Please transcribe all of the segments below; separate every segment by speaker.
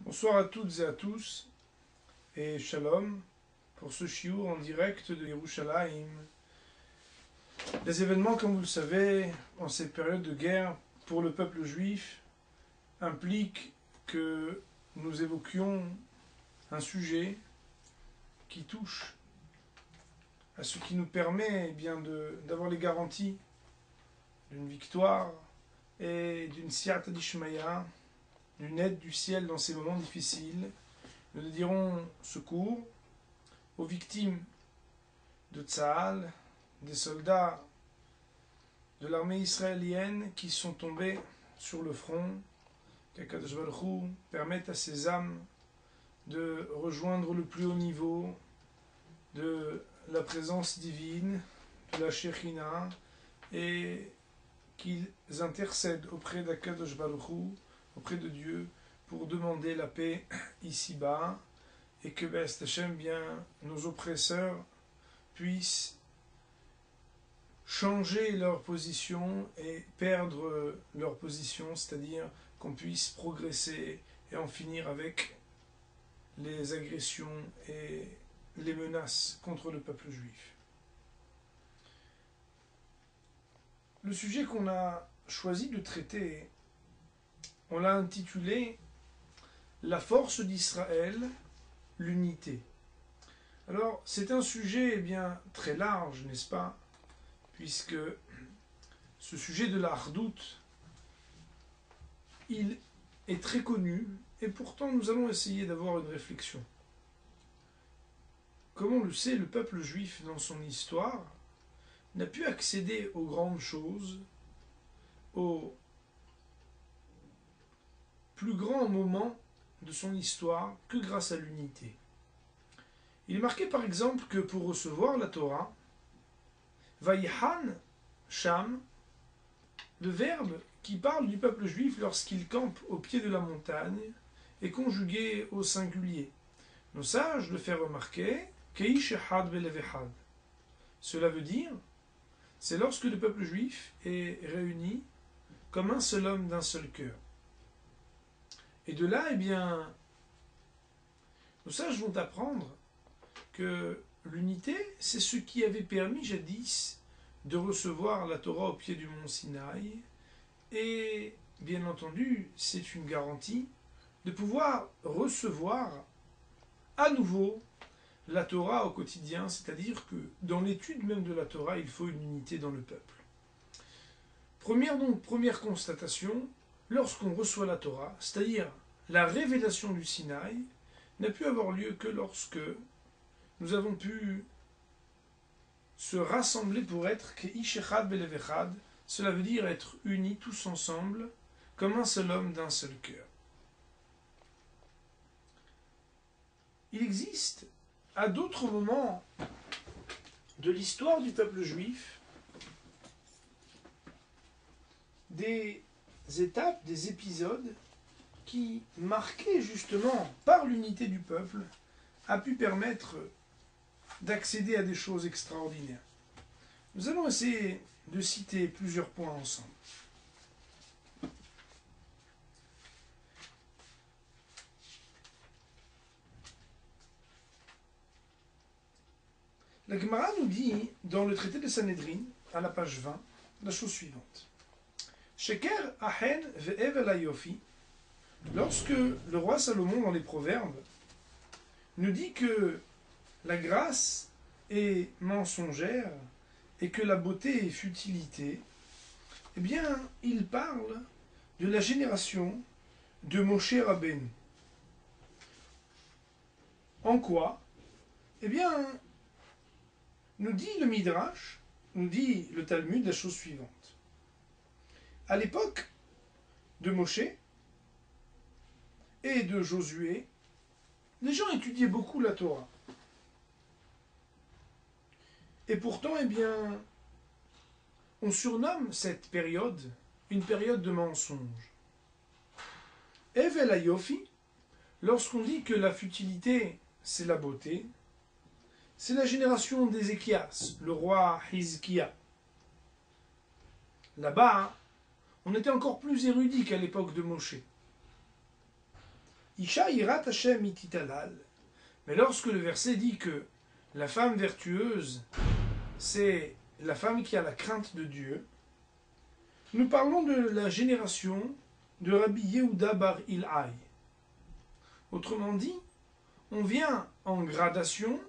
Speaker 1: Bonsoir à toutes et à tous et shalom pour ce shiur en direct de Yerushalayim. Les événements, comme vous le savez, en cette période de guerre pour le peuple juif impliquent que nous évoquions un sujet qui touche à ce qui nous permet d'avoir les garanties d'une victoire et d'une siyata d'Ishmaya, d'une aide du ciel dans ces moments difficiles. Nous dirons secours aux victimes de Tzahal, des soldats de l'armée israélienne qui sont tombés sur le front. Qu'Akadosh Baruch Hu permette à ces âmes de rejoindre le plus haut niveau de la présence divine, de la Shekhinah, et qu'ils intercèdent auprès d'Akadosh Baruch Hu, auprès de Dieu, pour demander la paix ici-bas, et que B'ez Hashem, nos oppresseurs puissent changer leur position et perdre leur position, c'est-à-dire qu'on puisse progresser et en finir avec les agressions et les menaces contre le peuple juif. Le sujet qu'on a choisi de traiter, on l'a intitulé « La force d'Israël, l'unité ». Alors, c'est un sujet très large, n'est-ce pas? Puisque ce sujet de la Hardout, il est très connu, et pourtant nous allons essayer d'avoir une réflexion. Comme on le sait, le peuple juif, dans son histoire, n'a pu accéder aux grandes choses, aux plus grands moments de son histoire, que grâce à l'unité. Il est marqué par exemple que pour recevoir la Torah, Vayihan Sham, le verbe qui parle du peuple juif lorsqu'il campe au pied de la montagne, est conjugué au singulier. Nos sages le font remarquer, Keish Echad Belev Echad. Cela veut dire, c'est lorsque le peuple juif est réuni comme un seul homme d'un seul cœur. Et de là, nos sages vont apprendre que l'unité, c'est ce qui avait permis jadis de recevoir la Torah au pied du mont Sinaï. Et bien entendu, c'est une garantie de pouvoir recevoir à nouveau la Torah au quotidien, c'est-à-dire que dans l'étude même de la Torah, il faut une unité dans le peuple. Première constatation, lorsqu'on reçoit la Torah, c'est-à-dire la révélation du Sinaï, n'a pu avoir lieu que lorsque nous avons pu se rassembler pour être Keish Echad Belev Echad, cela veut dire être unis tous ensemble, comme un seul homme d'un seul cœur. Il existe, à d'autres moments de l'histoire du peuple juif, des étapes, des épisodes qui, marqués justement par l'unité du peuple, a pu permettre d'accéder à des choses extraordinaires. Nous allons essayer de citer plusieurs points ensemble. La Gemara nous dit, dans le traité de Sanhedrin, à la page 20, la chose suivante. Sheker ahen ve'evel hayofi, lorsque le roi Salomon, dans les Proverbes, nous dit que la grâce est mensongère et que la beauté est futilité, il parle de la génération de Moshe Rabbeinu. En quoi? Nous dit le Midrash, nous dit le Talmud la chose suivante. À l'époque de Moshe et de Josué, les gens étudiaient beaucoup la Torah. Et pourtant, on surnomme cette période une période de mensonge. Evel hayofi, lorsqu'on dit que la futilité, c'est la beauté, c'est la génération d'Ézéchias, le roi Hizkia. Là-bas, on était encore plus érudit qu'à l'époque de Moshe. Isha irat Hashem ititalal. Mais lorsque le verset dit que la femme vertueuse, c'est la femme qui a la crainte de Dieu, nous parlons de la génération de Rabbi Yehuda bar Ilai. Autrement dit, on vient en gradation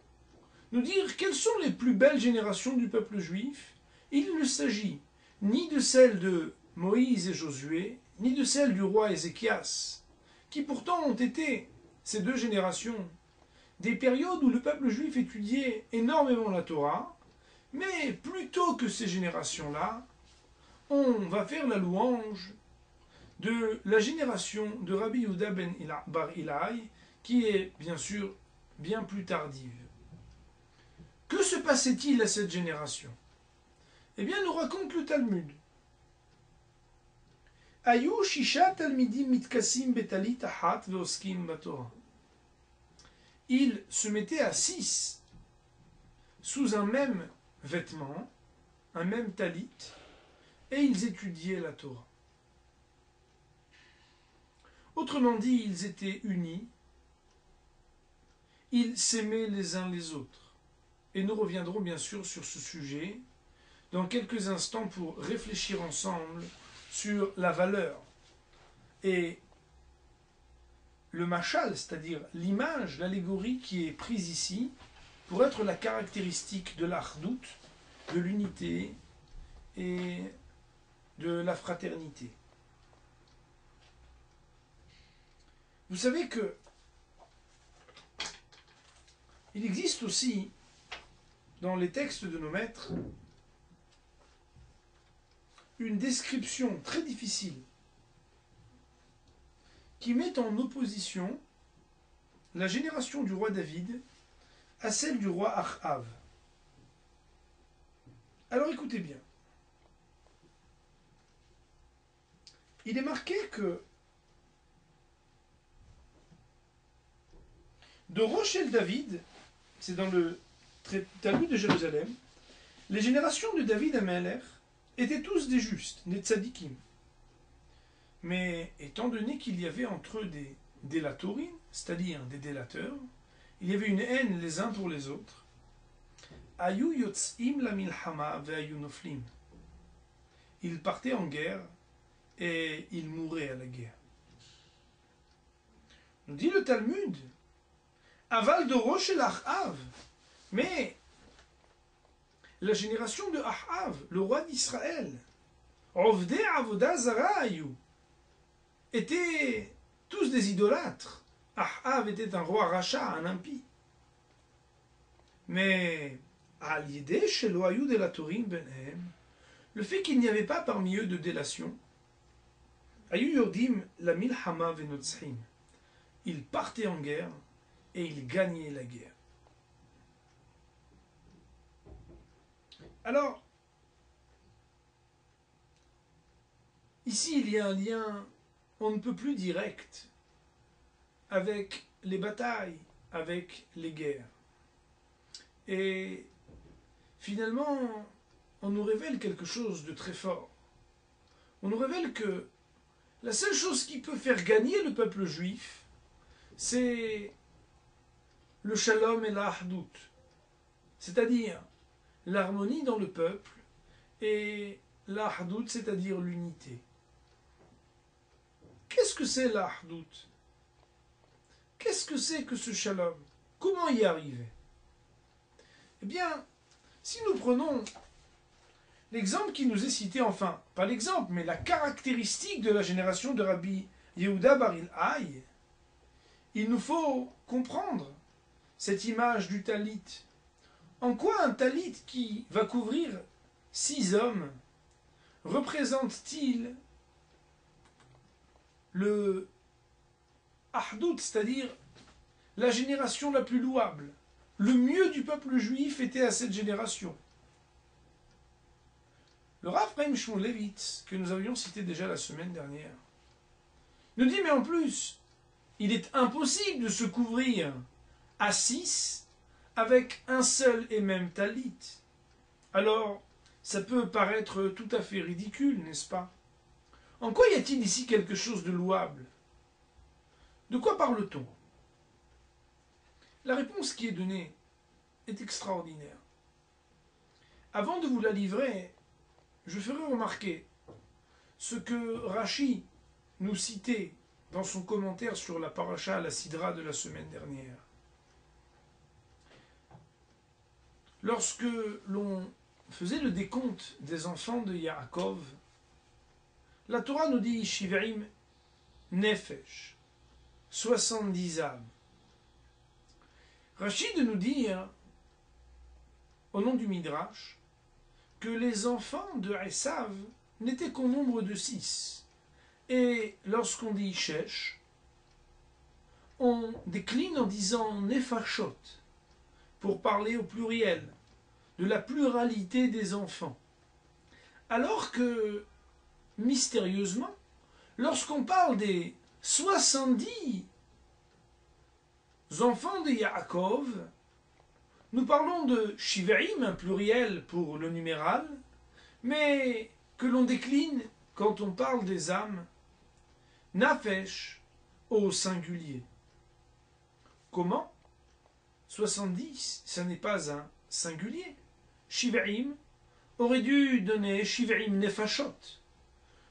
Speaker 1: nous dire quelles sont les plus belles générations du peuple juif. Il ne s'agit ni de celles de Moïse et Josué, ni de celles du roi Ézéchias, qui pourtant ont été, ces deux générations, des périodes où le peuple juif étudiait énormément la Torah, mais plutôt que ces générations-là, on va faire la louange de la génération de Rabbi Yehuda bar Ilai, qui est bien sûr bien plus tardive. Que se passait-il à cette génération? Eh bien, nous raconte le Talmud. Ayu shisha talmidim mitkasim betalit ahat veoskim batorah. Ils se mettaient à 6 sous un même vêtement, un même talit, et ils étudiaient la Torah. Autrement dit, ils étaient unis, ils s'aimaient les uns les autres. Et nous reviendrons bien sûr sur ce sujet dans quelques instants pour réfléchir ensemble sur la valeur et le machal, c'est-à-dire l'image, l'allégorie qui est prise ici pour être la caractéristique de l'achdout, de l'unité et de la fraternité. Vous savez que il existe aussi dans les textes de nos maîtres une description très difficile qui met en opposition la génération du roi David à celle du roi Achav. Alors écoutez bien. Il est marqué que de Rochel David, c'est dans le Talmud de Jérusalem, les générations de David Amelech étaient tous des justes, des tzadikim. Mais étant donné qu'il y avait entre eux des délatorim, c'est-à-dire des délateurs, il y avait une haine les uns pour les autres. Ayu yotzim la milchama ve'ayu noflim. Ils partaient en guerre et ils mouraient à la guerre. Nous dit le Talmud, Aval doro shel Achav, mais la génération de Achav, le roi d'Israël, Ovdei avoda zara ayu, étaient tous des idolâtres. Achav était un roi rachat, un impie. Mais al yedei shelo ayu delatorim benehem, le fait qu'il n'y avait pas parmi eux de délation, ayu yodim la milchama venotzchim, ils partaient en guerre et ils gagnaient la guerre. Alors, ici il y a un lien on ne peut plus direct avec les batailles, avec les guerres. Et finalement, on nous révèle quelque chose de très fort. On nous révèle que la seule chose qui peut faire gagner le peuple juif, c'est le shalom et la ahdout, c'est-à-dire l'harmonie dans le peuple et la ahdout, c'est-à-dire l'unité. Qu'est-ce que c'est la ahdout? Qu'est-ce que c'est que ce shalom? Comment y arriver? Eh bien, si nous prenons l'exemple qui nous est cité, enfin, pas l'exemple, mais la caractéristique de la génération de Rabbi Yehuda bar Ilai, il nous faut comprendre cette image du talit. En quoi un talit qui va couvrir 6 hommes représente-t-il le ahdout, c'est-à-dire la génération la plus louable? Le mieux du peuple juif était à cette génération. Le Rav Chaim Shmulevitz, que nous avions cité déjà la semaine dernière, nous dit, mais en plus, il est impossible de se couvrir à 6 avec un seul et même talit. Alors, ça peut paraître tout à fait ridicule, n'est-ce pas? En quoi y a-t-il ici quelque chose de louable? De quoi parle-t-on? La réponse qui est donnée est extraordinaire. Avant de vous la livrer, je ferai remarquer ce que Rashi nous citait dans son commentaire sur la paracha à la Sidra de la semaine dernière. Lorsque l'on faisait le décompte des enfants de Yaakov, la Torah nous dit Shivaim Nefesh, 70 âmes. Rashi de nous dire, au nom du Midrash, que les enfants de Esav n'étaient qu'au nombre de 6. Et lorsqu'on dit Shesh, on décline en disant Nefashot, pour parler au pluriel, de la pluralité des enfants. Alors que, mystérieusement, lorsqu'on parle des 70 enfants de Yaakov, nous parlons de Shivaim, un pluriel pour le numéral, mais que l'on décline quand on parle des âmes, Nafesh au singulier. Comment? 70, ça n'est pas un singulier. Shivaim aurait dû donner Shivaim Nefashot.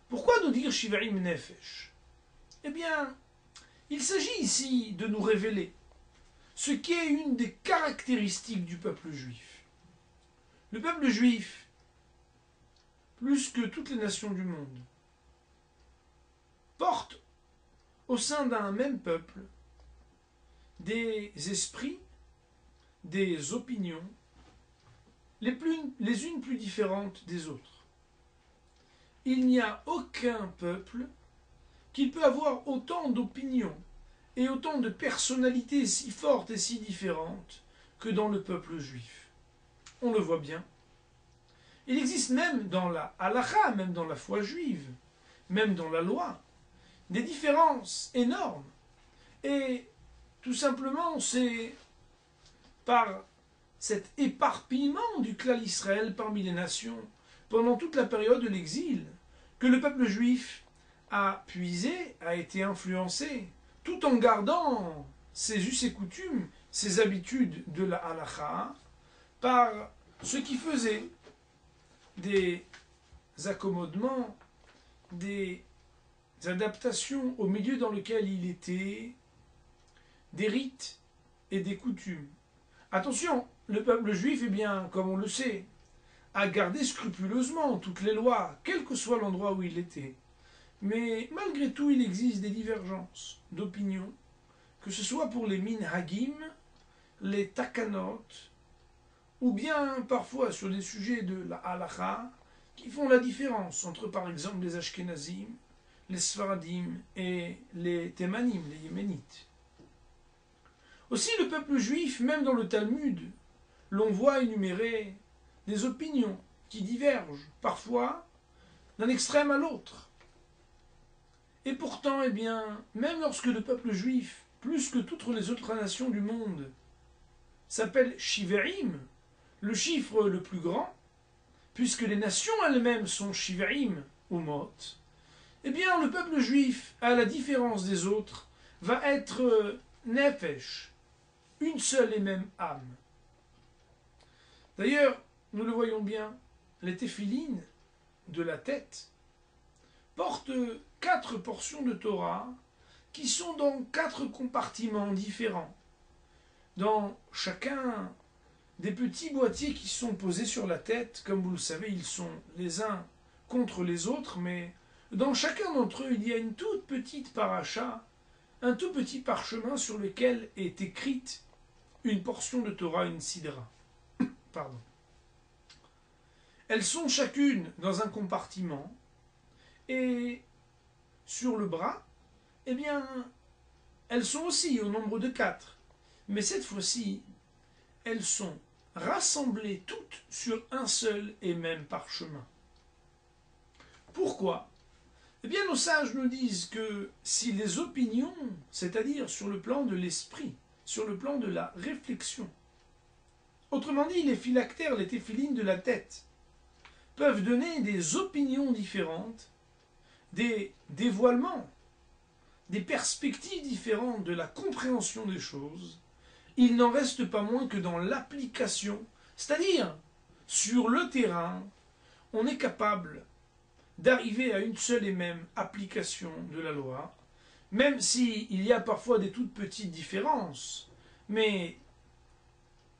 Speaker 1: Pourquoi nous dire Shivaim Nefesh? Eh bien, il s'agit ici de nous révéler ce qui est une des caractéristiques du peuple juif. Le peuple juif, plus que toutes les nations du monde, porte au sein d'un même peuple des esprits, des opinions, les unes plus différentes des autres. Il n'y a aucun peuple qui peut avoir autant d'opinions et autant de personnalités si fortes et si différentes que dans le peuple juif. On le voit bien. Il existe même dans la halakha, même dans la foi juive, même dans la loi, des différences énormes. Et tout simplement, c'est par cet éparpillement du clan Israël parmi les nations, pendant toute la période de l'exil, que le peuple juif a puisé, a été influencé, tout en gardant ses us et coutumes, ses habitudes de la halakha, par ce qui faisait des accommodements, des adaptations au milieu dans lequel il était, des rites et des coutumes. Attention, le peuple juif, eh bien, comme on le sait, a gardé scrupuleusement toutes les lois, quel que soit l'endroit où il était. Mais malgré tout, il existe des divergences d'opinion, que ce soit pour les minhagim, les takanot, ou bien parfois sur des sujets de la halakha, qui font la différence entre, par exemple, les ashkenazim, les sfaradim et les thémanim, les yéménites. Aussi, le peuple juif, même dans le Talmud, l'on voit énumérer des opinions qui divergent, parfois, d'un extrême à l'autre. Et pourtant, eh bien, même lorsque le peuple juif, plus que toutes les autres nations du monde, s'appelle Shivaim, le chiffre le plus grand, puisque les nations elles-mêmes sont Shivaim ou Mot, eh bien, le peuple juif, à la différence des autres, va être Nefesh, une seule et même âme. D'ailleurs, nous le voyons bien, les téphilines de la tête portent 4 portions de Torah qui sont dans 4 compartiments différents. Dans chacun des petits boîtiers qui sont posés sur la tête, comme vous le savez, ils sont les uns contre les autres, mais dans chacun d'entre eux, il y a une toute petite paracha, un tout petit parchemin sur lequel est écrite une portion de Torah, une sidra. Pardon. Elles sont chacune dans un compartiment, et sur le bras, eh bien, elles sont aussi au nombre de 4. Mais cette fois-ci, elles sont rassemblées toutes sur un seul et même parchemin. Pourquoi? Eh bien, nos sages nous disent que si les opinions, c'est-à-dire sur le plan de l'esprit, sur le plan de la réflexion, autrement dit, les phylactères, les téphilines de la tête, peuvent donner des opinions différentes, des dévoilements, des perspectives différentes de la compréhension des choses, il n'en reste pas moins que dans l'application, c'est-à-dire sur le terrain, on est capable d'arriver à une seule et même application de la loi, même s'il y a parfois des toutes petites différences, mais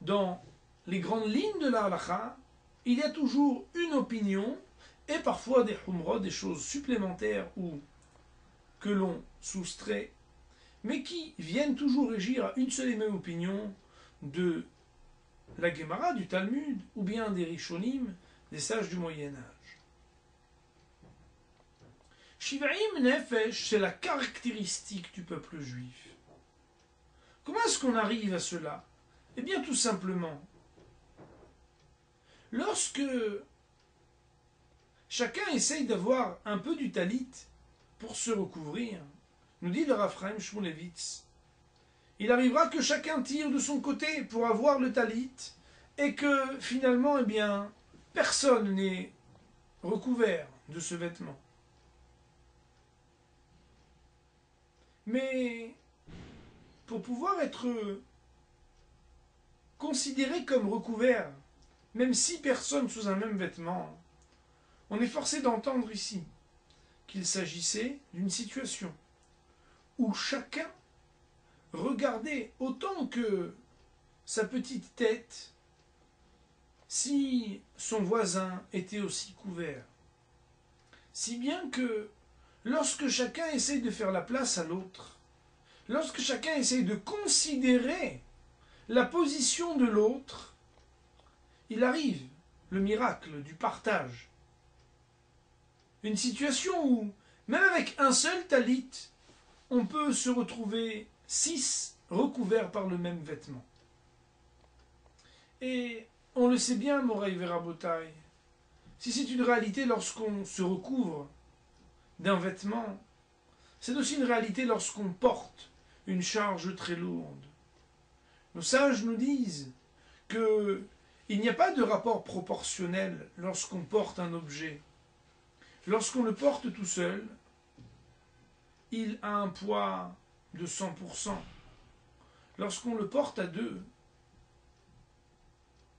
Speaker 1: dans les grandes lignes de la halakha, il y a toujours une opinion et parfois des humrod, des choses supplémentaires ou que l'on soustrait, mais qui viennent toujours régir à une seule et même opinion de la Gemara, du Talmud, ou bien des Rishonim, des sages du Moyen-Âge. Shivaim Nefesh, c'est la caractéristique du peuple juif. Comment est-ce qu'on arrive à cela? Eh bien, tout simplement, lorsque chacun essaye d'avoir un peu du talit pour se recouvrir, nous dit le Raphaël Shmulevitz, il arrivera que chacun tire de son côté pour avoir le talit et que finalement, eh bien, personne n'est recouvert de ce vêtement. Mais pour pouvoir être considéré comme recouvert, même 6 personnes sous un même vêtement, on est forcé d'entendre ici qu'il s'agissait d'une situation où chacun regardait autant que sa petite tête si son voisin était aussi couvert. Si bien que lorsque chacun essaye de faire la place à l'autre, lorsque chacun essaye de considérer la position de l'autre, il arrive le miracle du partage. Une situation où, même avec un seul talit, on peut se retrouver 6 recouverts par le même vêtement. Et on le sait bien, Moraï Verabotai, si c'est une réalité lorsqu'on se recouvre d'un vêtement, c'est aussi une réalité lorsqu'on porte une charge très lourde. Nos sages nous disent qu'il n'y a pas de rapport proportionnel lorsqu'on porte un objet. Lorsqu'on le porte tout seul, il a un poids de 100%. Lorsqu'on le porte à deux,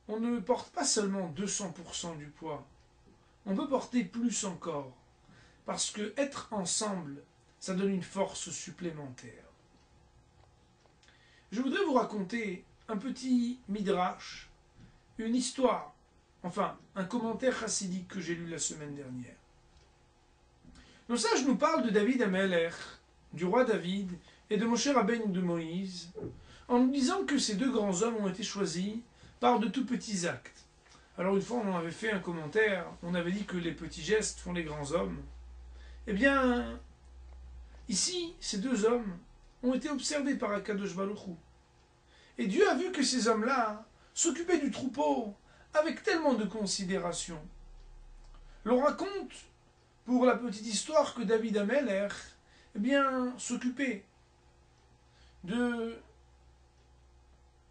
Speaker 1: on ne porte pas seulement 200% du poids. On peut porter plus encore. Parce que être ensemble, ça donne une force supplémentaire. Je voudrais vous raconter un petit midrash, une histoire, enfin un commentaire chassidique que j'ai lu la semaine dernière. Nos sages nous parlent de David Amelech, du roi David, et de Moshe Rabbeinu de Moïse, en nous disant que ces 2 grands hommes ont été choisis par de tout petits actes. Alors une fois on en avait fait un commentaire, on avait dit que les petits gestes font les grands hommes. Eh bien, ici, ces 2 hommes ont été observés par Akadosh Baruch Hu. Et Dieu a vu que ces hommes-là s'occupaient du troupeau avec tellement de considération. L'on raconte, pour la petite histoire, que David Amelech, eh bien, s'occupait de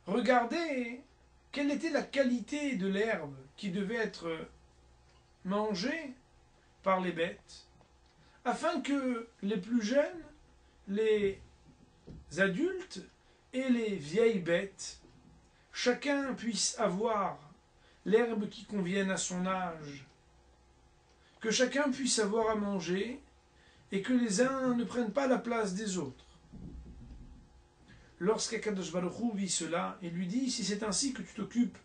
Speaker 1: regarder quelle était la qualité de l'herbe qui devait être mangée par les bêtes, afin que les plus jeunes, les adultes et les vieilles bêtes, chacun puisse avoir l'herbe qui convienne à son âge, que chacun puisse avoir à manger et que les uns ne prennent pas la place des autres. Lorsqu'Akadosh Baruch Hu vit cela, il lui dit, si c'est ainsi que tu t'occupes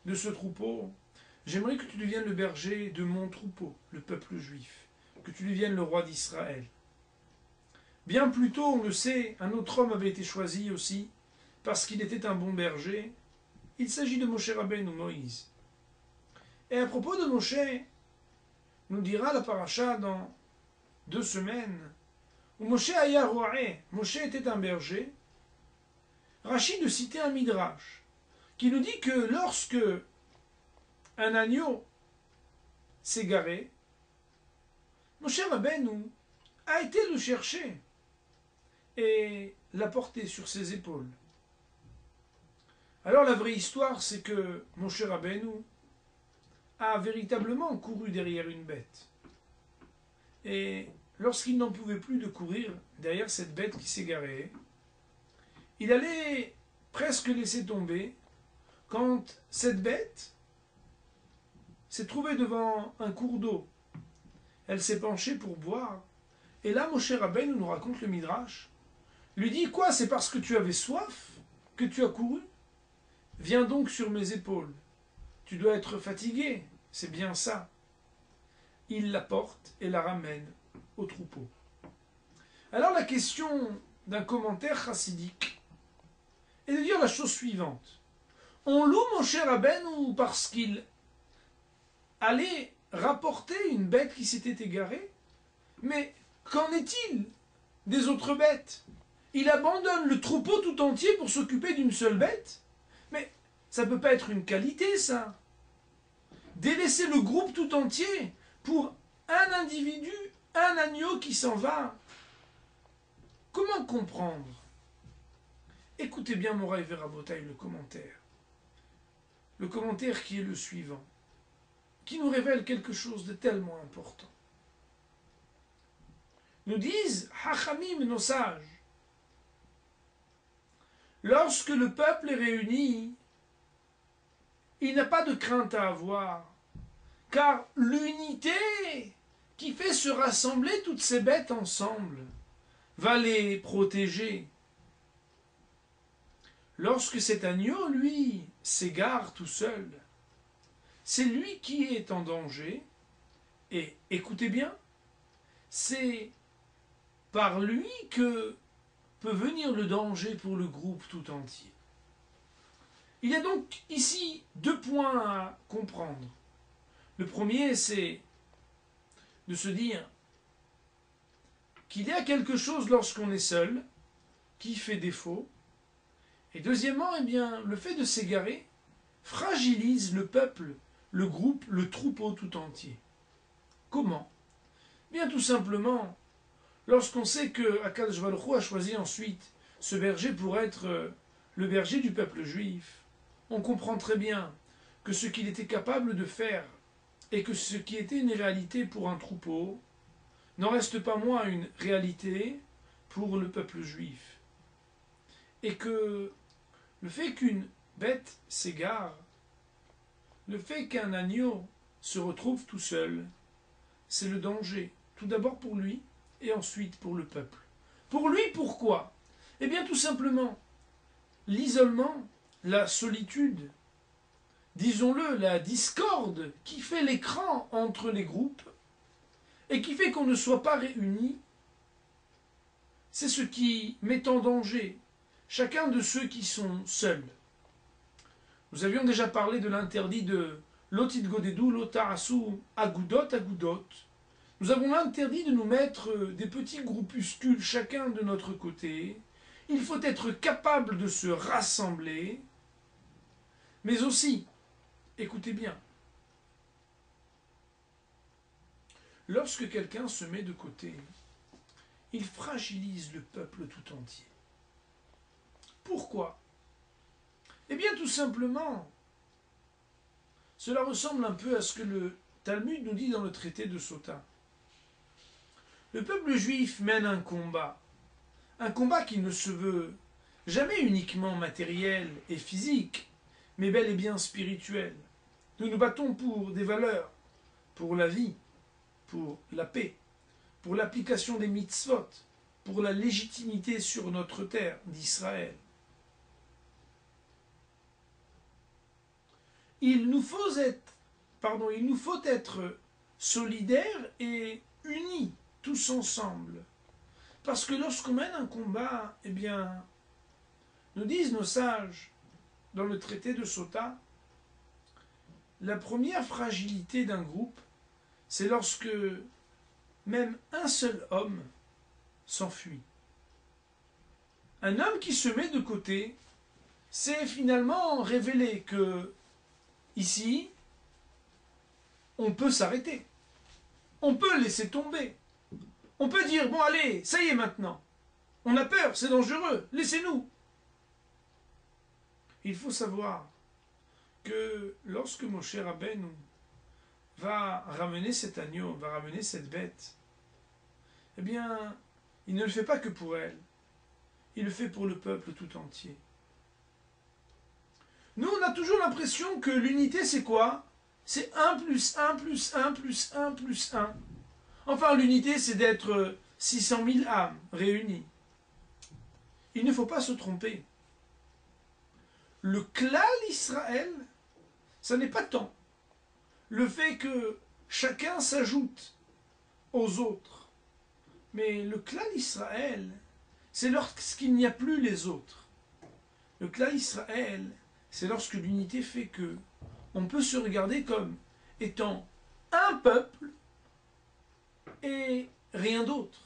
Speaker 1: de ce troupeau, j'aimerais que tu deviennes le berger de mon troupeau, le peuple juif, que tu deviennes le roi d'Israël. Bien plus tôt, on le sait, un autre homme avait été choisi aussi, parce qu'il était un bon berger. Il s'agit de Moshe Rabbeinu, Moïse. Et à propos de Moshe, nous dira la paracha dans 2 semaines, où Moshe aya ro'eh, Moshe était un berger. Rachid citait un midrash, qui nous dit que lorsque un agneau s'est garé, Moshe Rabbeinu a été le chercher et l'a porté sur ses épaules. Alors la vraie histoire, c'est que Moshe Rabbeinu a véritablement couru derrière une bête. Et lorsqu'il n'en pouvait plus de courir derrière cette bête qui s'égarait, il allait presque laisser tomber quand cette bête s'est trouvée devant un cours d'eau. Elle s'est penchée pour boire. Et là, Moshe Rabbeinu nous raconte le Midrash, lui dit, quoi, c'est parce que tu avais soif que tu as couru? Viens donc sur mes épaules. Tu dois être fatigué, c'est bien ça. Il la porte et la ramène au troupeau. Alors la question d'un commentaire chassidique est de dire la chose suivante. On loue Moshe Rabbeinu parce qu'il allait rapporter une bête qui s'était égarée, mais qu'en est-il des autres bêtes? Il abandonne le troupeau tout entier pour s'occuper d'une seule bête? Mais ça ne peut pas être une qualité, ça. Délaisser le groupe tout entier pour un individu, un agneau qui s'en va. Comment comprendre? Écoutez bien Moraï Verabotaï, le commentaire. Le commentaire qui est le suivant, qui nous révèle quelque chose de tellement important. Nous disent, Hachamim, nos sages, lorsque le peuple est réuni, il n'a pas de crainte à avoir, car l'unité qui fait se rassembler toutes ces bêtes ensemble va les protéger. Lorsque cet agneau, lui, s'égare tout seul, c'est lui qui est en danger, et écoutez bien, c'est par lui que peut venir le danger pour le groupe tout entier. Il y a donc ici deux points à comprendre. Le premier, c'est de se dire qu'il y a quelque chose lorsqu'on est seul qui fait défaut. Et deuxièmement, eh bien, le fait de s'égarer fragilise le peuple, le groupe, le troupeau tout entier. Comment? Bien tout simplement, lorsqu'on sait que Akadosh Baruch Hu a choisi ensuite ce berger pour être le berger du peuple juif, on comprend très bien que ce qu'il était capable de faire et que ce qui était une réalité pour un troupeau n'en reste pas moins une réalité pour le peuple juif. Et que le fait qu'une bête s'égare, le fait qu'un agneau se retrouve tout seul, c'est le danger, tout d'abord pour lui et ensuite pour le peuple. Pour lui, pourquoi? Eh bien tout simplement, l'isolement, la solitude, disons-le, la discorde qui fait l'écran entre les groupes et qui fait qu'on ne soit pas réunis, c'est ce qui met en danger chacun de ceux qui sont seuls. Nous avions déjà parlé de l'interdit de l'otit godedou, l'otarasu, agudot, agudot. Nous avons l'interdit de nous mettre des petits groupuscules chacun de notre côté. Il faut être capable de se rassembler, mais aussi, écoutez bien, lorsque quelqu'un se met de côté, il fragilise le peuple tout entier. Pourquoi? Eh bien tout simplement, cela ressemble un peu à ce que le Talmud nous dit dans le traité de Sota. Le peuple juif mène un combat qui ne se veut jamais uniquement matériel et physique, mais bel et bien spirituel. Nous nous battons pour des valeurs, pour la vie, pour la paix, pour l'application des mitzvot, pour la légitimité sur notre terre d'Israël. Il nous faut être solidaires et unis, tous ensemble. Parce que lorsqu'on mène un combat, eh bien, nous disent nos sages, dans le traité de Sota, la première fragilité d'un groupe, c'est lorsque même un seul homme s'enfuit. Un homme qui se met de côté, c'est finalement révéler que, ici, on peut s'arrêter. On peut laisser tomber. On peut dire, bon allez, ça y est maintenant. On a peur, c'est dangereux, laissez-nous. Il faut savoir que lorsque Moshe Rabbeinu va ramener cet agneau, va ramener cette bête, eh bien, il ne le fait pas que pour elle. Il le fait pour le peuple tout entier. Nous, on a toujours l'impression que l'unité, c'est quoi? C'est 1 plus 1 plus 1 plus 1 plus 1. Enfin, l'unité, c'est d'être 600 000 âmes réunies. Il ne faut pas se tromper. Le klal Israël, ça n'est pas tant le fait que chacun s'ajoute aux autres. Mais le klal Israël, c'est lorsqu'il n'y a plus les autres. Le klal Israël, c'est lorsque l'unité fait que on peut se regarder comme étant un peuple et rien d'autre.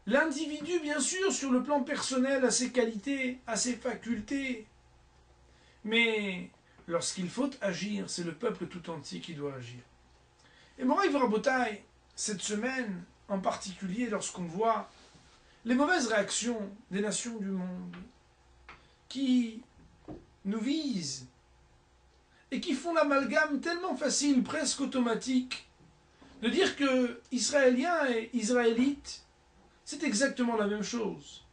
Speaker 1: L'individu, bien sûr, sur le plan personnel, a ses qualités, a ses facultés, mais lorsqu'il faut agir, c'est le peuple tout entier qui doit agir. Et Moraï Rabotai, cette semaine en particulier, lorsqu'on voit les mauvaises réactions des nations du monde qui nous visent et qui font l'amalgame tellement facile, presque automatique, de dire que Israéliens et Israélites, c'est exactement la même chose.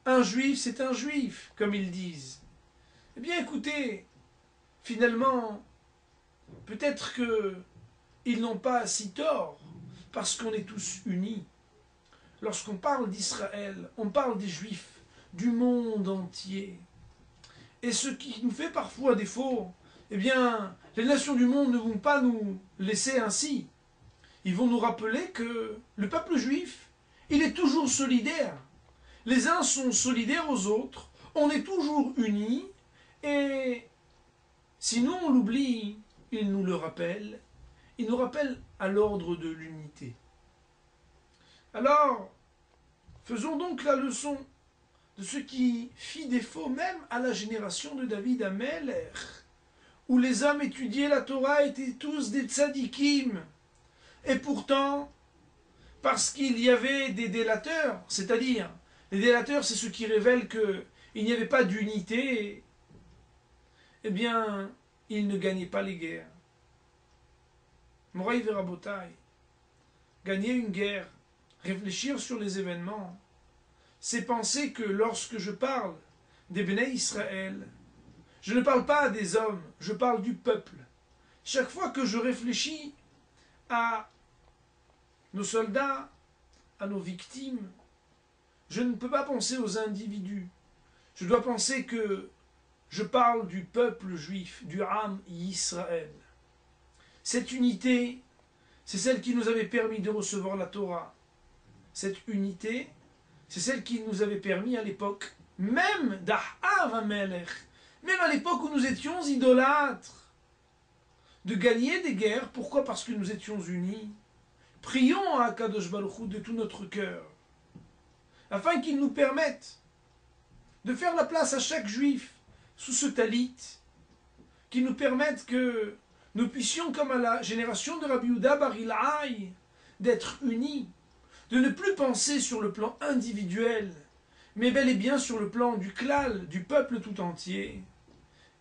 Speaker 1: Un juif, c'est un juif, comme ils disent. Eh bien, écoutez, finalement, peut-être qu'ils n'ont pas si tort, parce qu'on est tous unis. Lorsqu'on parle d'Israël, on parle des Juifs, du monde entier. Et ce qui nous fait parfois défaut, eh bien, les nations du monde ne vont pas nous laisser ainsi. Ils vont nous rappeler que le peuple juif, il est toujours solidaire. Les uns sont solidaires aux autres, on est toujours unis, et sinon on l'oublie, il nous le rappelle, il nous rappelle à l'ordre de l'unité. Alors, faisons donc la leçon de ce qui fit défaut même à la génération de David Ameler, où les hommes étudiaient la Torah étaient tous des tzadikim, et pourtant, parce qu'il y avait des délateurs, c'est-à-dire, les délateurs c'est ceux qui révèlent qu'il n'y avait pas d'unité, eh bien, ils ne gagnaient pas les guerres. Moraï Verabotai, gagner une guerre, réfléchir sur les événements, c'est penser que lorsque je parle des Béné Israël, je ne parle pas des hommes, je parle du peuple. Chaque fois que je réfléchis à nos soldats, à nos victimes, je ne peux pas penser aux individus. Je dois penser que je parle du peuple juif, du Am Israël. Cette unité, c'est celle qui nous avait permis de recevoir la Torah. Cette unité, c'est celle qui nous avait permis à l'époque, même d'Ahav Amelech, même à l'époque où nous étions idolâtres, de gagner des guerres. Pourquoi? Parce que nous étions unis. Prions à Akadosh Baruch Hu de tout notre cœur, afin qu'il nous permette de faire la place à chaque juif sous ce talit, qu'il nous permette que nous puissions, comme à la génération de Rabbi Yehuda Bar Ilai, d'être unis, de ne plus penser sur le plan individuel, mais bel et bien sur le plan du klal, du peuple tout entier,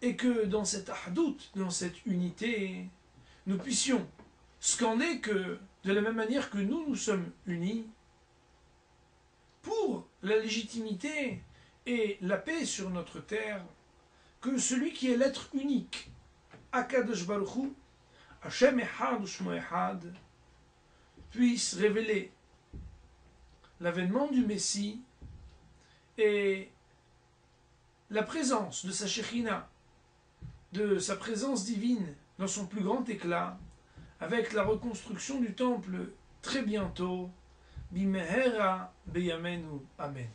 Speaker 1: et que dans cette ahdout, dans cette unité, nous puissions scander que, de la même manière que nous sommes unis, pour la légitimité et la paix sur notre terre, que celui qui est l'être unique, Akadosh Baruch Hu, Hashem Echad Ushmo Echad, puisse révéler l'avènement du Messie et la présence de sa Shekhinah, de sa présence divine dans son plus grand éclat, avec la reconstruction du temple très bientôt, Bimehera Beyamenu. Amen.